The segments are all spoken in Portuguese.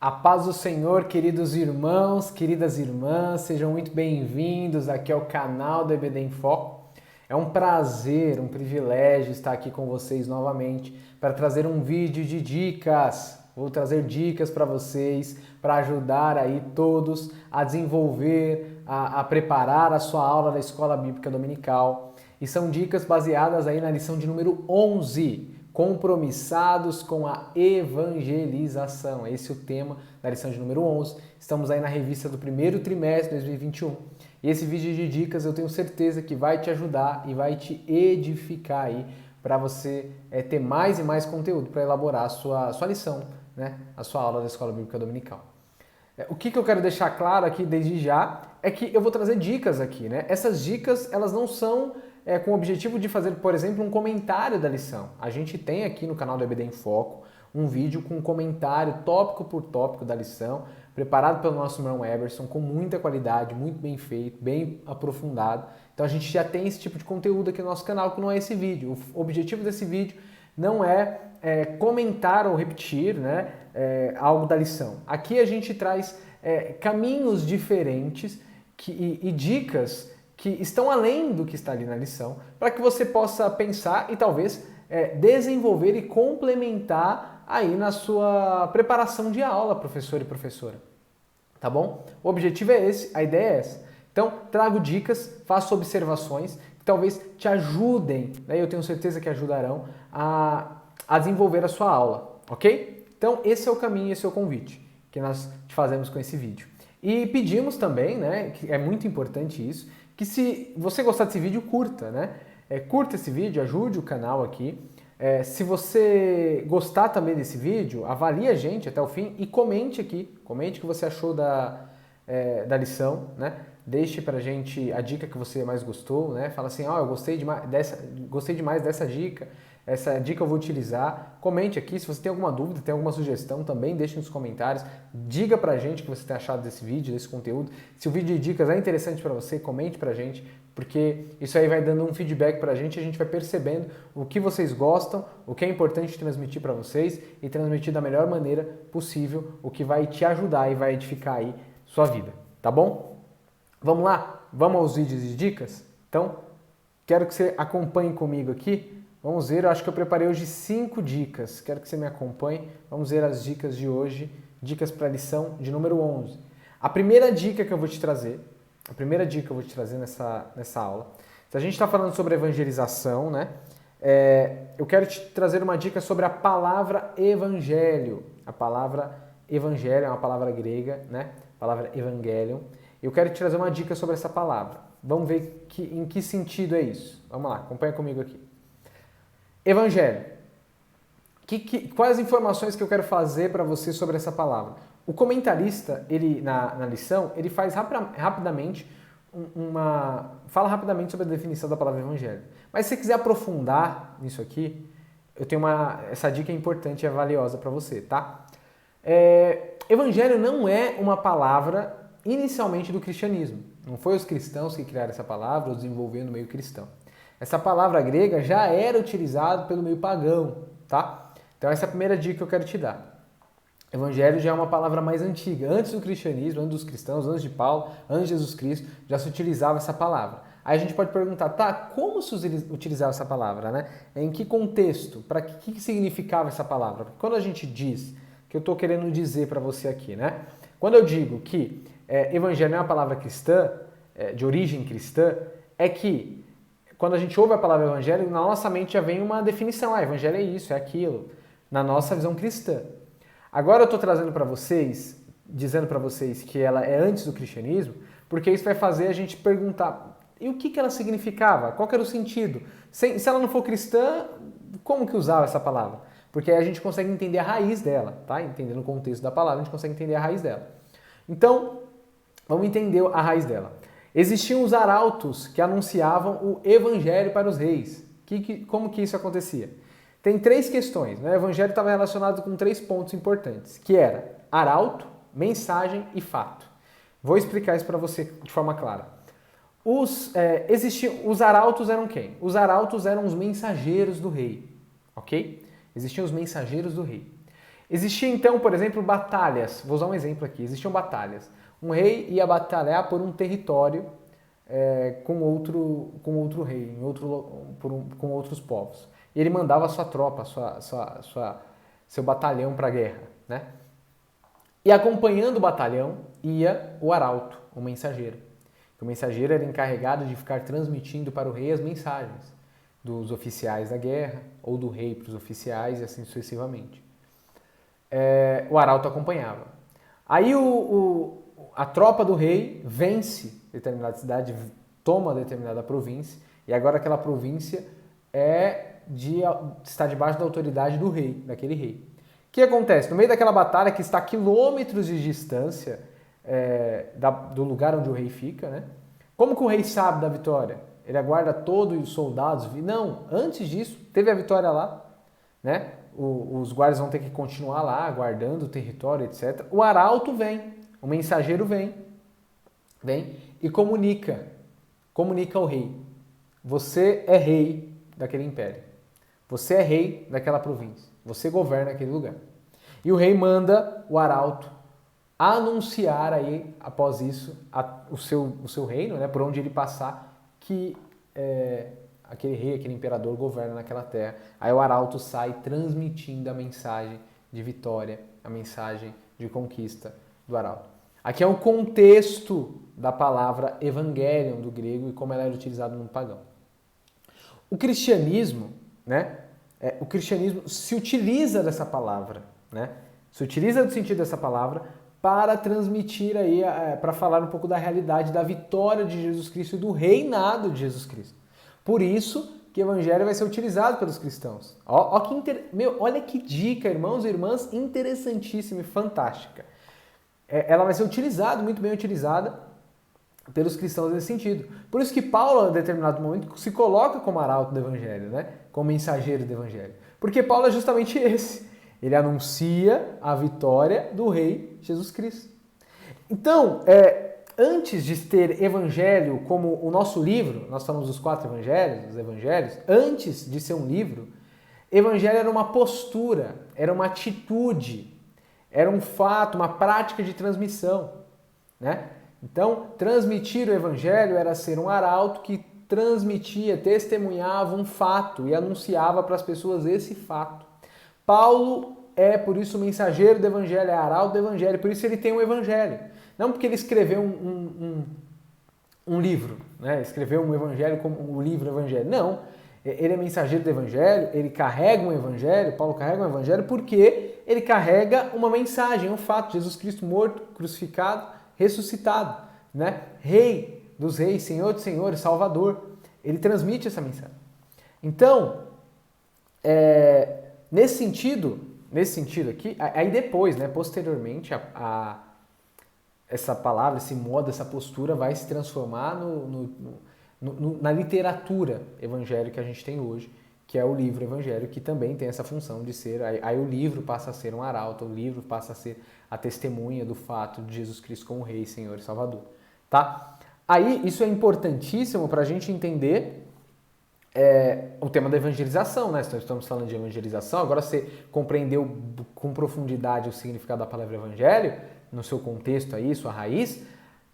A paz do Senhor, queridos irmãos, queridas irmãs, sejam muito bem-vindos aqui ao canal do EBD em Foco. É um prazer, um privilégio estar aqui com vocês novamente para trazer um vídeo de dicas. Vou trazer dicas para vocês, para ajudar aí todos a desenvolver, a preparar a sua aula da Escola Bíblica Dominical. E são dicas baseadas aí na lição de número 11. Compromissados com a evangelização. Esse é o tema da lição de número 11. Estamos aí na revista do primeiro trimestre de 2021. E esse vídeo de dicas eu tenho certeza que vai te ajudar e vai te edificar aí para você ter mais e mais conteúdo para elaborar a sua lição, né? A sua aula da Escola Bíblica Dominical. O que eu quero deixar claro aqui desde já é que eu vou trazer dicas aqui, né? Essas dicas, elas não são com o objetivo de fazer, por exemplo, um comentário da lição. A gente tem aqui no canal do EBD em Foco um vídeo com um comentário tópico por tópico da lição, preparado pelo nosso irmão Eberson, com muita qualidade, muito bem feito, bem aprofundado. Então a gente já tem esse tipo de conteúdo aqui no nosso canal, que não é esse vídeo. O objetivo desse vídeo não é comentar ou repetir, né, algo da lição. Aqui a gente traz caminhos diferentes e dicas que estão além do que está ali na lição, para que você possa pensar e talvez desenvolver e complementar aí na sua preparação de aula, professor e professora. Tá bom? O objetivo é esse, a ideia é essa. Então, trago dicas, faço observações que talvez te ajudem, né? Eu tenho certeza que ajudarão a desenvolver a sua aula, ok? Então, esse é o caminho, esse é o convite que nós te fazemos com esse vídeo. E pedimos também, né, que é muito importante isso, que se você gostar desse vídeo, curta, né? Curta esse vídeo, ajude o canal aqui. Se você gostar também desse vídeo, avalie a gente até o fim e comente aqui. Comente o que você achou da lição, né? Deixe pra gente a dica que você mais gostou, né? Fala assim, eu gostei demais dessa dica. Essa dica eu vou utilizar. Comente aqui, se você tem alguma dúvida, tem alguma sugestão, também deixe nos comentários. Diga pra gente o que você tem achado desse vídeo, desse conteúdo. Se o vídeo de dicas é interessante pra você, comente pra gente, porque isso aí vai dando um feedback pra gente e a gente vai percebendo o que vocês gostam, o que é importante transmitir pra vocês e transmitir da melhor maneira possível, o que vai te ajudar e vai edificar aí sua vida, tá bom? Vamos lá? Vamos aos vídeos de dicas? Então, quero que você acompanhe comigo aqui. Vamos ver, eu acho que eu preparei hoje 5 dicas. Quero que você me acompanhe. Vamos ver as dicas de hoje, dicas para a lição de número 11. A primeira dica que eu vou te trazer, nessa aula, se a gente está falando sobre evangelização, né? Eu quero te trazer uma dica sobre a palavra evangelho. A palavra evangelho é uma palavra grega, né? A palavra evangelion. Eu quero te trazer uma dica sobre essa palavra. Vamos ver em que sentido é isso. Vamos lá, acompanha comigo aqui. Evangelho. Quais as informações que eu quero fazer para você sobre essa palavra? O comentarista, ele na lição, ele faz rapidamente fala rapidamente sobre a definição da palavra evangelho. Mas se você quiser aprofundar nisso aqui, eu tenho essa dica é importante e é valiosa para você, tá? Evangelho não é uma palavra inicialmente do cristianismo. Não foi os cristãos que criaram essa palavra ou desenvolveram no meio cristão. Essa palavra grega já era utilizada pelo meio pagão, tá? Então essa é a primeira dica que eu quero te dar. Evangelho já é uma palavra mais antiga. Antes do cristianismo, antes dos cristãos, antes de Paulo, antes de Jesus Cristo, já se utilizava essa palavra. Aí a gente pode perguntar, como se utilizava essa palavra, né? Em que contexto? Para que significava essa palavra? Porque quando a gente diz, que eu estou querendo dizer para você aqui, né? Quando eu digo que evangelho é uma palavra cristã, de origem cristã, é que quando a gente ouve a palavra evangelho, na nossa mente já vem uma definição. Evangelho é isso, é aquilo. Na nossa visão cristã. Agora eu estou trazendo para vocês, dizendo para vocês que ela é antes do cristianismo, porque isso vai fazer a gente perguntar, e o que ela significava? Qual que era o sentido? Se ela não for cristã, como que usava essa palavra? Porque aí a gente consegue entender a raiz dela, tá? Entendendo o contexto da palavra, a gente consegue entender a raiz dela. Então, vamos entender a raiz dela. Existiam os arautos que anunciavam o evangelho para os reis. Como que isso acontecia? Tem 3 questões, né? O evangelho estava relacionado com 3 pontos importantes, que era arauto, mensagem e fato. Vou explicar isso para você de forma clara. Os arautos eram quem? Os arautos eram os mensageiros do rei, ok? Existiam os mensageiros do rei. Existia então, por exemplo, batalhas. Vou usar um exemplo aqui. Existiam batalhas. Um rei ia batalhar por um território com outro rei, com outros povos. E ele mandava a sua tropa, seu batalhão para a guerra, né? E acompanhando o batalhão ia o arauto, o mensageiro. O mensageiro era encarregado de ficar transmitindo para o rei as mensagens dos oficiais da guerra, ou do rei para os oficiais, e assim sucessivamente. O arauto acompanhava. Aí a tropa do rei vence determinada cidade, toma determinada província, e agora aquela província está debaixo da autoridade do rei, daquele rei. O que acontece? No meio daquela batalha que está a quilômetros de distância do lugar onde o rei fica, né? Como que o rei sabe da vitória? Ele aguarda todos os soldados? Não, antes disso, teve a vitória lá, né? Os guardas vão ter que continuar lá, guardando o território, etc. O arauto vem, o mensageiro vem e comunica ao rei. Você é rei daquele império. Você é rei daquela província. Você governa aquele lugar. E o rei manda o arauto anunciar aí, após isso, o seu reino, né, por onde ele passar, que aquele rei, aquele imperador governa naquela terra. Aí o arauto sai transmitindo a mensagem de vitória, a mensagem de conquista do arauto. Aqui é o contexto da palavra evangelion do grego e como ela era utilizada no pagão. O cristianismo, né, o cristianismo se utiliza dessa palavra, né, se utiliza do sentido dessa palavra para transmitir aí, para falar um pouco da realidade da vitória de Jesus Cristo e do reinado de Jesus Cristo. Por isso que o evangelho vai ser utilizado pelos cristãos. Olha que dica, irmãos e irmãs, interessantíssima e fantástica. Ela vai ser utilizada, muito bem utilizada, pelos cristãos nesse sentido. Por isso que Paulo, em determinado momento, se coloca como arauto do evangelho, né? Como mensageiro do evangelho. Porque Paulo é justamente esse. Ele anuncia a vitória do rei Jesus Cristo. Então, antes de ter evangelho como o nosso livro, nós falamos dos 4 evangelhos, os evangelhos, antes de ser um livro, evangelho era uma postura, era uma atitude, era um fato, uma prática de transmissão, né? Então, transmitir o evangelho era ser um arauto que transmitia, testemunhava um fato e anunciava para as pessoas esse fato. Paulo é, por isso, o mensageiro do evangelho, é arauto do evangelho, por isso ele tem um evangelho. Não porque ele escreveu um livro, né? Escreveu um evangelho como um livro evangelho. Não, ele é mensageiro do evangelho, ele carrega um evangelho, Paulo carrega um evangelho porque ele carrega uma mensagem, um fato, Jesus Cristo morto, crucificado, ressuscitado, né? Rei dos reis, Senhor dos senhores, Salvador. Ele transmite essa mensagem. Então, nesse sentido aqui, aí depois, né, posteriormente, essa palavra, esse modo, essa postura vai se transformar na literatura evangélica que a gente tem hoje, que é o livro evangélico, que também tem essa função de ser, aí o livro passa a ser um arauto, o livro passa a ser a testemunha do fato de Jesus Cristo como Rei, Senhor e Salvador, tá? Aí isso é importantíssimo para a gente entender o tema da evangelização, né? Nós estamos falando de evangelização, agora você compreendeu com profundidade o significado da palavra evangelho, no seu contexto aí, sua raiz,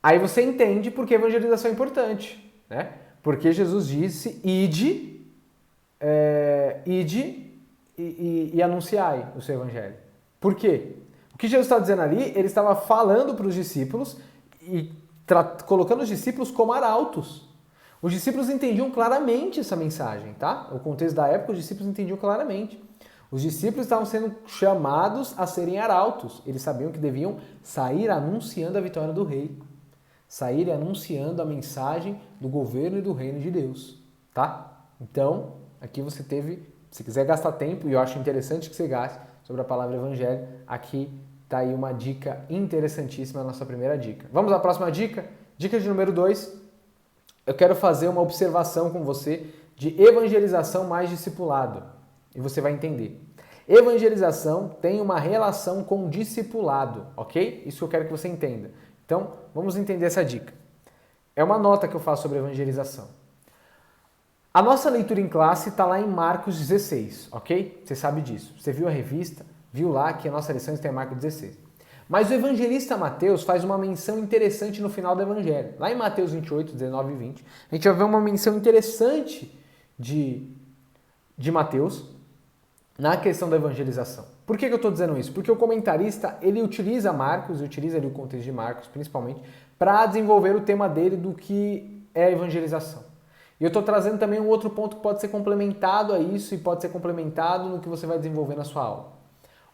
aí você entende por que a evangelização é importante, né? Porque Jesus disse, ide e anunciai o seu evangelho. Por quê? O que Jesus está dizendo ali, ele estava falando para os discípulos e colocando os discípulos como arautos. Os discípulos entendiam claramente essa mensagem, tá? O contexto da época, os discípulos entendiam claramente. Os discípulos estavam sendo chamados a serem arautos. Eles sabiam que deviam sair anunciando a vitória do rei. Sair anunciando a mensagem do governo e do reino de Deus, tá? Então, aqui você teve, se quiser gastar tempo, e eu acho interessante que você gaste sobre a palavra evangelho, aqui tá aí uma dica interessantíssima, a nossa primeira dica. Vamos à próxima dica? Dica de número 2. Eu quero fazer uma observação com você de evangelização mais discipulado. E você vai entender. Evangelização tem uma relação com discipulado, ok? Isso que eu quero que você entenda. Então, vamos entender essa dica. É uma nota que eu faço sobre evangelização. A nossa leitura em classe está lá em Marcos 16, ok? Você sabe disso. Você viu a revista? viu lá que a nossa lição está em Marcos 16. Mas o evangelista Mateus faz uma menção interessante no final do evangelho. Lá em Mateus 28, 19 e 20, a gente vai ver uma menção interessante de Mateus na questão da evangelização. Por que eu estou dizendo isso? Porque o comentarista, ele utiliza Marcos, utiliza ali o contexto de Marcos, principalmente, para desenvolver o tema dele do que é a evangelização. E eu estou trazendo também um outro ponto que pode ser complementado a isso e pode ser complementado no que você vai desenvolver na sua aula.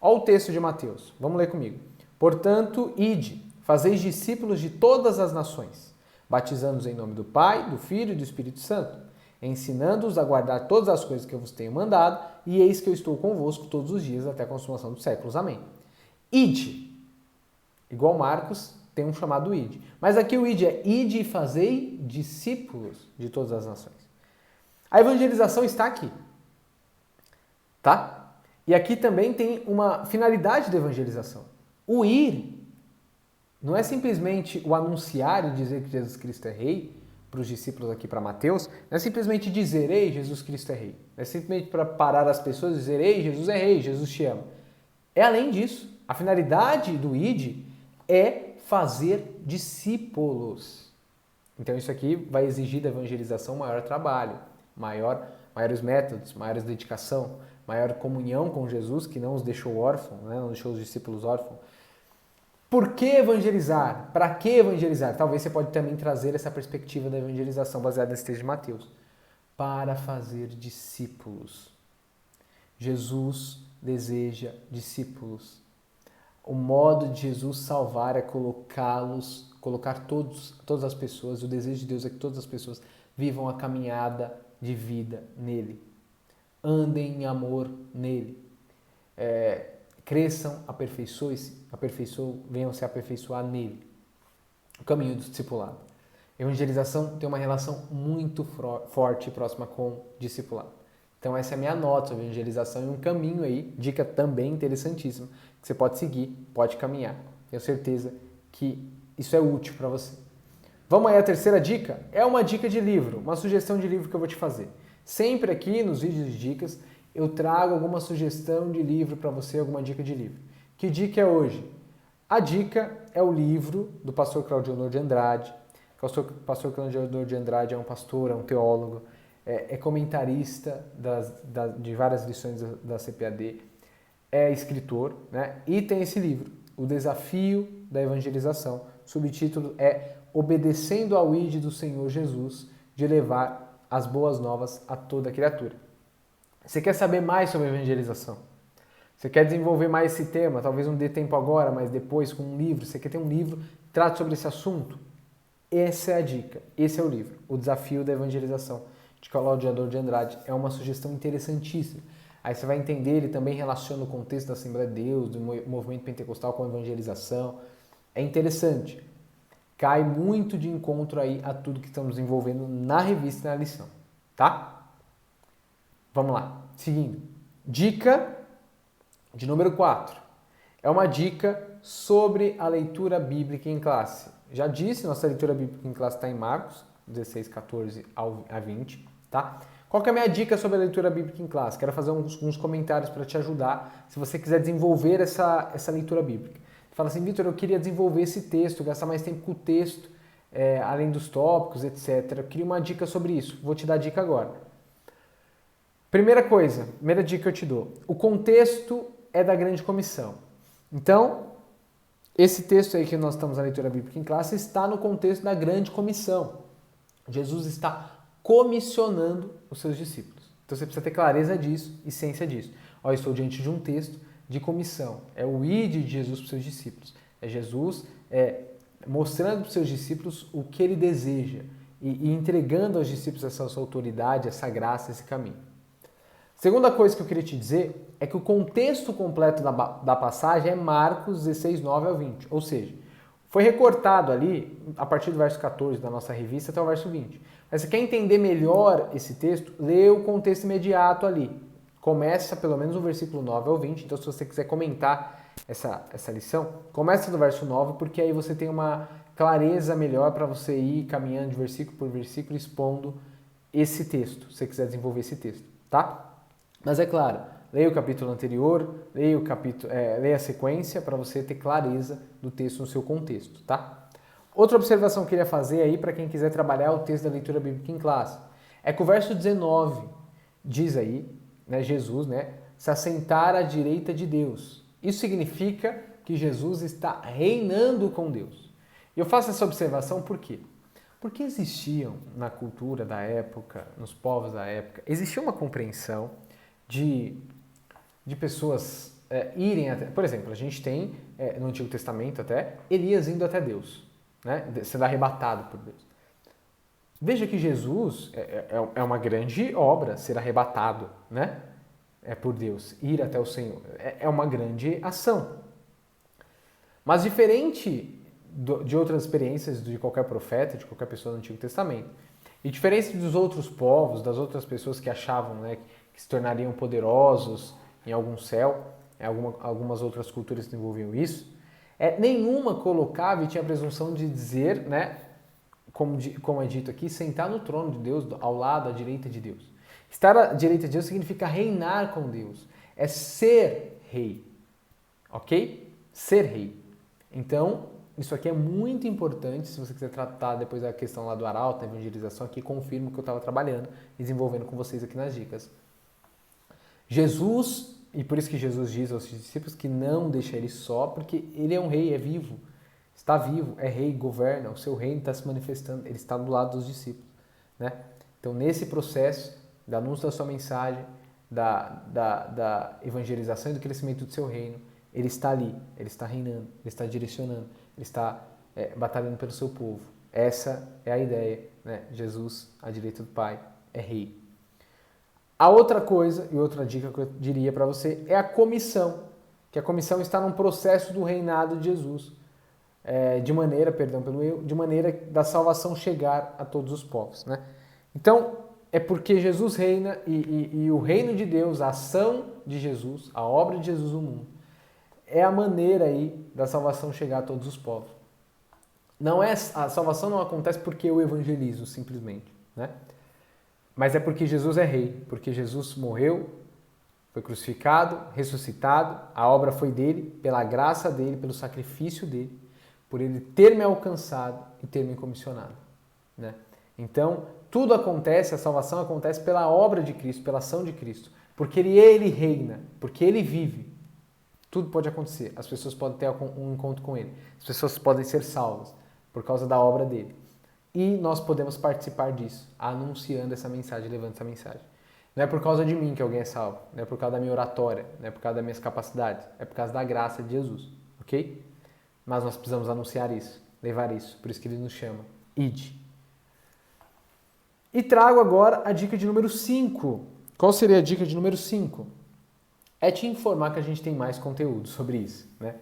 Olha o texto de Mateus, vamos ler comigo. Portanto, ide, fazeis discípulos de todas as nações, batizando-os em nome do Pai, do Filho e do Espírito Santo, ensinando-os a guardar todas as coisas que eu vos tenho mandado, e eis que eu estou convosco todos os dias até a consumação dos séculos. Amém. Ide, igual Marcos, tem um chamado ide. Mas aqui o ide é ide e fazei discípulos de todas as nações. A evangelização está aqui, tá? E aqui também tem uma finalidade da evangelização. O ir não é simplesmente o anunciar e dizer que Jesus Cristo é rei, para os discípulos aqui para Mateus, não é simplesmente dizer, ei, Jesus Cristo é rei. Não é simplesmente para parar as pessoas e dizer, ei, Jesus é rei, Jesus te ama. É além disso. A finalidade do id é fazer discípulos. Então isso aqui vai exigir da evangelização maior trabalho, maiores métodos, maior dedicação, maior comunhão com Jesus, que não os deixou órfãos, né? Não deixou os discípulos órfãos. Por que evangelizar? Para que evangelizar? Talvez você pode também trazer essa perspectiva da evangelização baseada nesse texto de Mateus. Para fazer discípulos. Jesus deseja discípulos. O modo de Jesus salvar é colocar todas as pessoas, o desejo de Deus é que todas as pessoas vivam a caminhada de vida nele. Andem em amor nele. Cresçam, venham se aperfeiçoar nele. O caminho do discipulado. Evangelização tem uma relação muito forte e próxima com o discipulado. Então essa é a minha nota sobre evangelização e um caminho aí, dica também interessantíssima, que você pode seguir, pode caminhar. Tenho certeza que isso é útil para você. Vamos aí à terceira dica? É uma dica de livro, uma sugestão de livro que eu vou te fazer. Sempre aqui nos vídeos de dicas, eu trago alguma sugestão de livro para você, alguma dica de livro. Que dica é hoje? A dica é o livro do pastor Claudionor de Andrade. O pastor Claudionor de Andrade é um pastor, é um teólogo, é comentarista de várias lições da CPAD, é escritor, né? E tem esse livro, O Desafio da Evangelização. O subtítulo é Obedecendo ao ID do Senhor Jesus, de levar as boas novas a toda criatura. Você quer saber mais sobre evangelização? Você quer desenvolver mais esse tema? Talvez não dê tempo agora, mas depois com um livro. Você quer ter um livro que trate sobre esse assunto? Essa é a dica. Esse é o livro. O Desafio da Evangelização, de Claudionor de Andrade. É uma sugestão interessantíssima. Aí você vai entender, ele também relaciona o contexto da Assembleia de Deus, do movimento pentecostal com a evangelização. É interessante. Cai muito de encontro aí a tudo que estamos desenvolvendo na revista e na lição. Tá? Vamos lá, seguindo. Dica de número 4. É uma dica sobre a leitura bíblica em classe. Já disse, nossa leitura bíblica em classe está em Marcos, 16, 14 a 20, tá? Qual que é a minha dica sobre a leitura bíblica em classe? Quero fazer uns comentários para te ajudar, se você quiser desenvolver essa leitura bíblica. Fala assim, Vitor, eu queria desenvolver esse texto, gastar mais tempo com o texto, além dos tópicos, etc. Eu queria uma dica sobre isso. Vou te dar a dica agora. Primeira dica que eu te dou. O contexto é da grande comissão. Então, esse texto aí que nós estamos na leitura bíblica em classe está no contexto da grande comissão. Jesus está comissionando os seus discípulos. Então você precisa ter clareza disso e ciência disso. Ó, eu estou diante de um texto de comissão. É o id de Jesus para os seus discípulos. É Jesus mostrando para os seus discípulos o que ele deseja e entregando aos discípulos essa sua autoridade, essa graça, esse caminho. Segunda coisa que eu queria te dizer é que o contexto completo da passagem é Marcos 16, 9 ao 20. Ou seja, foi recortado ali, a partir do verso 14 da nossa revista até o verso 20. Mas você quer entender melhor esse texto? Lê o contexto imediato ali. Começa pelo menos no versículo 9 ao 20. Então, se você quiser comentar essa lição, começa do verso 9, porque aí você tem uma clareza melhor para você ir caminhando de versículo por versículo, expondo esse texto, se você quiser desenvolver esse texto, tá? Mas é claro, Leia o capítulo anterior, leia a sequência para você ter clareza do texto no seu contexto, tá? Outra observação que eu queria fazer aí para quem quiser trabalhar o texto da leitura bíblica em classe é que o verso 19 diz aí, né, Jesus, né, se assentar à direita de Deus. Isso significa que Jesus está reinando com Deus. E eu faço essa observação por quê? Porque existiam na cultura da época, nos povos da época, existia uma compreensão de pessoas irem até... Por exemplo, a gente tem, no Antigo Testamento até, Elias indo até Deus, né, sendo arrebatado por Deus. Veja que Jesus é uma grande obra, ser arrebatado, né, por Deus, ir até o Senhor. É uma grande ação. Mas diferente de outras experiências de qualquer profeta, de qualquer pessoa do Antigo Testamento, e diferente dos outros povos, das outras pessoas que achavam, né, que se tornariam poderosos em algum céu, algumas outras culturas desenvolviam isso, nenhuma colocava e tinha a presunção de dizer, né, como é dito aqui, sentar no trono de Deus, ao lado, à direita de Deus. Estar à direita de Deus significa reinar com Deus, é ser rei, ok? Ser rei. Então, isso aqui é muito importante, se você quiser tratar depois da questão lá do arauto, da evangelização, aqui confirmo que eu estava trabalhando, desenvolvendo com vocês aqui nas dicas. Jesus, e por isso que Jesus diz aos discípulos que não deixa ele só, porque ele é um rei, é vivo, está vivo, é rei, governa, o seu reino está se manifestando, ele está do lado dos discípulos, né? Então, nesse processo da anúncio da sua mensagem, da evangelização e do crescimento do seu reino, ele está ali, ele está reinando, ele está direcionando, ele está batalhando pelo seu povo. Essa é a ideia, né? Jesus, à direita do Pai, é rei. A outra coisa, e outra dica que eu diria para você, é a comissão. Que a comissão está num processo do reinado de Jesus. De maneira da salvação chegar a todos os povos, né? Então, é porque Jesus reina e o reino de Deus, a ação de Jesus, a obra de Jesus no mundo, é a maneira aí da salvação chegar a todos os povos. A salvação não acontece porque eu evangelizo, simplesmente, né? Mas é porque Jesus é rei, porque Jesus morreu, foi crucificado, ressuscitado, a obra foi dele, pela graça dele, pelo sacrifício dele, por ele ter me alcançado e ter me comissionado, né? Então, tudo acontece, a salvação acontece pela obra de Cristo, pela ação de Cristo, porque ele reina, porque ele vive. Tudo pode acontecer, as pessoas podem ter um encontro com ele, as pessoas podem ser salvas por causa da obra dele. E nós podemos participar disso, anunciando essa mensagem, levando essa mensagem. Não é por causa de mim que alguém é salvo, não é por causa da minha oratória, não é por causa das minhas capacidades, é por causa da graça de Jesus, ok? Mas nós precisamos anunciar isso, levar isso, por isso que ele nos chama, ide. E trago agora a dica de número 5. Qual seria a dica de número 5? É te informar que a gente tem mais conteúdo sobre isso, né?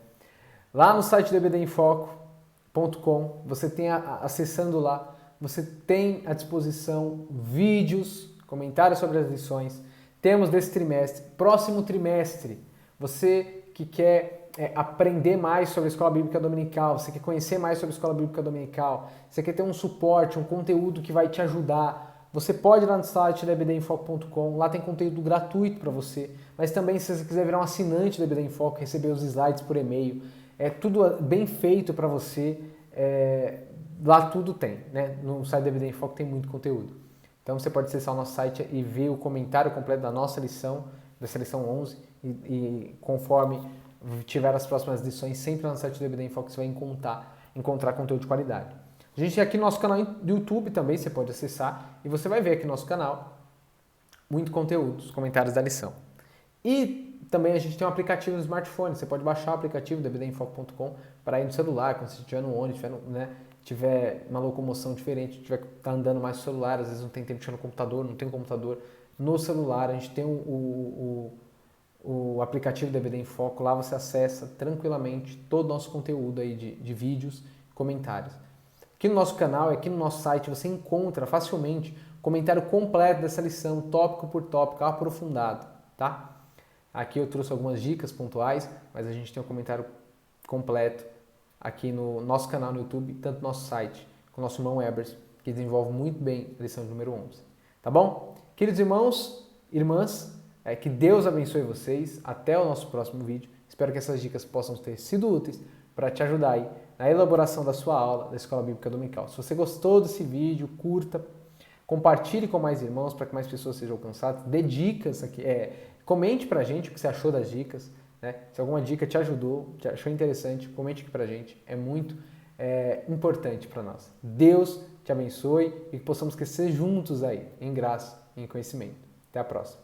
Lá no site do ebdemfoco.com, você tem, acessando lá, você tem à disposição vídeos, comentários sobre as lições, temos desse trimestre, próximo trimestre, você que quer aprender mais sobre a Escola Bíblica Dominical, você quer conhecer mais sobre a Escola Bíblica Dominical, você quer ter um suporte, um conteúdo que vai te ajudar, você pode ir lá no site da ebdemfoco.com, lá tem conteúdo gratuito para você, mas também se você quiser virar um assinante da EBD em Foco, receber os slides por e-mail, é tudo bem feito para você, lá tudo tem, né? No site da EBD em Foco tem muito conteúdo. Então você pode acessar o nosso site e ver o comentário completo da nossa lição, dessa lição 11, e conforme tiver as próximas lições, sempre lá no site do EBD em Foco você vai encontrar conteúdo de qualidade. A gente tem aqui no nosso canal do YouTube também, você pode acessar, e você vai ver aqui no nosso canal muito conteúdo, os comentários da lição. E também a gente tem um aplicativo no smartphone, você pode baixar o aplicativo do ebdemfoco.com para ir no celular, quando você estiver no ônibus, tiver uma locomoção diferente, tá andando mais no celular, às vezes não tem tempo de ir no computador, não tem um computador. No celular a gente tem o aplicativo do EBD em Foco, lá você acessa tranquilamente todo o nosso conteúdo aí de vídeos e comentários. Aqui no nosso canal e aqui no nosso site você encontra facilmente o comentário completo dessa lição, tópico por tópico, aprofundado, tá? Aqui eu trouxe algumas dicas pontuais, mas a gente tem um comentário completo aqui no nosso canal no YouTube, tanto no nosso site, com o nosso irmão Ebers, que desenvolve muito bem a lição número 11. Tá bom? Queridos irmãos, irmãs, Que Deus abençoe vocês. Até o nosso próximo vídeo. Espero que essas dicas possam ter sido úteis para te ajudar aí na elaboração da sua aula da Escola Bíblica Dominical. Se você gostou desse vídeo, curta, compartilhe com mais irmãos para que mais pessoas sejam alcançadas. Dê dicas aqui, comente pra gente o que você achou das dicas, né? Se alguma dica te ajudou, te achou interessante, comente aqui pra gente. É muito importante para nós. Deus te abençoe e que possamos crescer juntos aí, em graça e em conhecimento. Até a próxima.